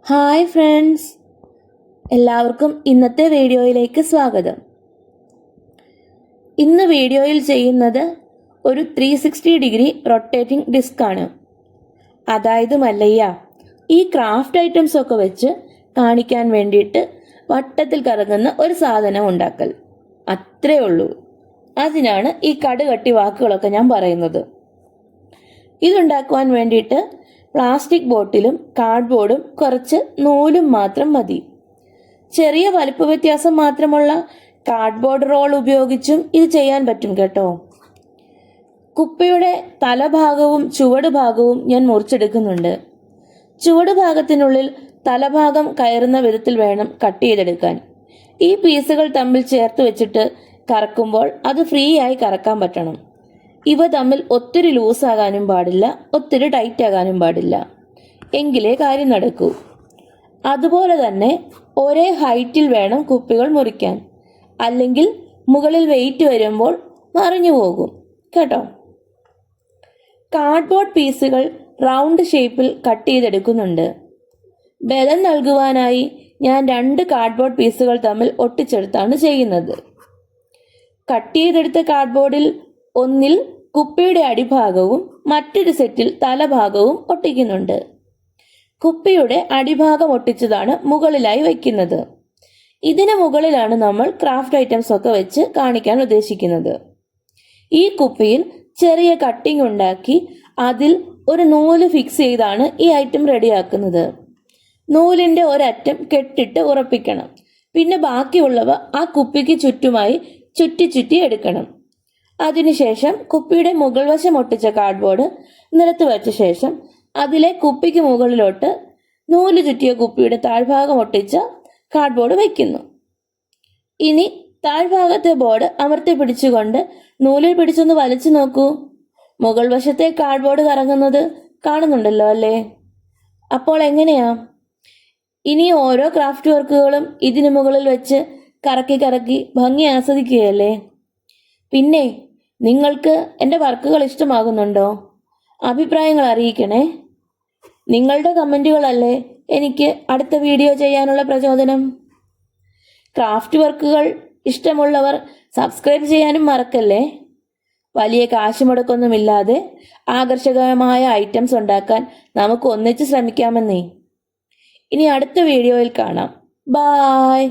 Hi friends, എല്ലാവർക്കും ഇന്നത്തെ വീഡിയോയിലേക്ക് സ്വാഗതം. ഇന്ന് വീഡിയോയിൽ ചെയ്യുന്നത് ഒരു 360 ഡിഗ്രി റൊട്ടേറ്റിംഗ് ഡിസ്ക് ആണ്. അതായത് മല്ലയ്യ, ഈ ക്രാഫ്റ്റ് ഐറ്റംസ് ഒക്കെ വെച്ച് കാണിക്കാൻ വേണ്ടിയിട്ട് വട്ടത്തിൽ കറങ്ങുന്ന ഒരു സാധനം ഉണ്ടാക്കൽ, അത്രേ ഉള്ളൂ. അതിനാണ് ഈ കടുകട്ടി വാക്കുകളൊക്കെ ഞാൻ പറയുന്നത്. ഇതുണ്ടാക്കുവാൻ വേണ്ടിയിട്ട് പ്ലാസ്റ്റിക് ബോട്ടിലും കാർഡ്ബോർഡും കുറച്ച് നൂലും മാത്രം മതി. ചെറിയ വലുപ്പ വ്യത്യാസം മാത്രമുള്ള കാർഡ്ബോർഡ് റോൾ ഉപയോഗിച്ചും ഇത് ചെയ്യാൻ പറ്റും കേട്ടോ. കുപ്പിയുടെ തലഭാഗവും ചുവട് ഭാഗവും ഞാൻ മുറിച്ചെടുക്കുന്നുണ്ട്. ചുവട് ഭാഗത്തിനുള്ളിൽ തലഭാഗം കയറുന്ന വിധത്തിൽ വേണം കട്ട് ചെയ്തെടുക്കാൻ. ഈ പീസുകൾ തമ്മിൽ ചേർത്ത് വെച്ചിട്ട് കറക്കുമ്പോൾ അത് ഫ്രീ ആയി കറക്കാൻ പറ്റണം. ഇവ തമ്മിൽ ഒത്തിരി ലൂസാകാനും പാടില്ല, ഒത്തിരി ടൈറ്റ് ആകാനും പാടില്ല, എങ്കിലേ കാര്യം നടക്കൂ. അതുപോലെ തന്നെ ഒരേ ഹൈറ്റിൽ വേണം കുപ്പികൾ മുറിക്കാൻ, അല്ലെങ്കിൽ മുകളിൽ വെയിറ്റ് വരുമ്പോൾ മറിഞ്ഞു പോകും കേട്ടോ. കാർഡ്ബോർഡ് പീസുകൾ റൗണ്ട് ഷേപ്പിൽ കട്ട് ചെയ്തെടുക്കുന്നുണ്ട്. ബലം നൽകുവാനായി ഞാൻ 2 കാർഡ്ബോർഡ് പീസുകൾ തമ്മിൽ ഒട്ടിച്ചെടുത്താണ് ചെയ്യുന്നത്. കട്ട് ചെയ്തെടുത്ത കാർഡ്ബോർഡിൽ ഒന്നിൽ കുപ്പിയുടെ അടിഭാഗവും മറ്റൊരു സെറ്റിൽ തലഭാഗവും ഒട്ടിക്കുന്നുണ്ട്. കുപ്പിയുടെ അടിഭാഗം ഒട്ടിച്ചതാണ് മുകളിലായി വയ്ക്കുന്നത്. ഇതിന് മുകളിലാണ് നമ്മൾ ക്രാഫ്റ്റ് ഐറ്റംസ് ഒക്കെ വെച്ച് കാണിക്കാൻ ഉദ്ദേശിക്കുന്നത്. ഈ കുപ്പിയിൽ ചെറിയ കട്ടിംഗ് ഉണ്ടാക്കി അതിൽ ഒരു നൂല് ഫിക്സ് ചെയ്താണ് ഈ ഐറ്റം റെഡിയാക്കുന്നത്. നൂലിന്റെ ഒരറ്റം കെട്ടിട്ട് ഉറപ്പിക്കണം. പിന്നെ ബാക്കിയുള്ളവ ആ കുപ്പിക്ക് ചുറ്റുമായി ചുറ്റി എടുക്കണം. അതിനുശേഷം കുപ്പിയുടെ മുകൾ വശം ഒട്ടിച്ച കാർഡ്ബോർഡ് നിലത്ത് വെച്ച ശേഷം അതിലെ കുപ്പിക്ക് മുകളിലോട്ട് നൂല് ചുറ്റിയ കുപ്പിയുടെ താഴ്ഭാഗം ഒട്ടിച്ച കാർഡ്ബോർഡ് വയ്ക്കുന്നു. ഇനി താഴ്ഭാഗത്തെ ബോർഡ് അമർത്തി പിടിച്ചുകൊണ്ട് നൂലിൽ പിടിച്ചൊന്ന് വലിച്ചു നോക്കൂ. മുകൾ വശത്തെ കാർഡ്ബോർഡ് കറങ്ങുന്നത് കാണുന്നുണ്ടല്ലോ അല്ലേ? അപ്പോൾ എങ്ങനെയാ? ഇനി ഓരോ ക്രാഫ്റ്റ് വർക്കുകളും ഇതിനു മുകളിൽ വെച്ച് കറക്കി ഭംഗി ആസ്വദിക്കുകയല്ലേ? പിന്നെ നിങ്ങൾക്ക് എൻ്റെ വർക്കുകൾ ഇഷ്ടമാകുന്നുണ്ടോ? അഭിപ്രായങ്ങൾ അറിയിക്കണേ. നിങ്ങളുടെ കമൻറ്റുകളല്ലേ എനിക്ക് അടുത്ത വീഡിയോ ചെയ്യാനുള്ള പ്രചോദനം. ക്രാഫ്റ്റ് വർക്കുകൾ ഇഷ്ടമുള്ളവർ സബ്സ്ക്രൈബ് ചെയ്യാനും മറക്കല്ലേ. വലിയ കാശ് മുടക്കൊന്നുമില്ലാതെ ആകർഷകമായ ഐറ്റംസ് ഉണ്ടാക്കാൻ നമുക്ക് ഒന്നിച്ച് ശ്രമിക്കാമെന്നേ. ഇനി അടുത്ത വീഡിയോയിൽ കാണാം. ബായ്.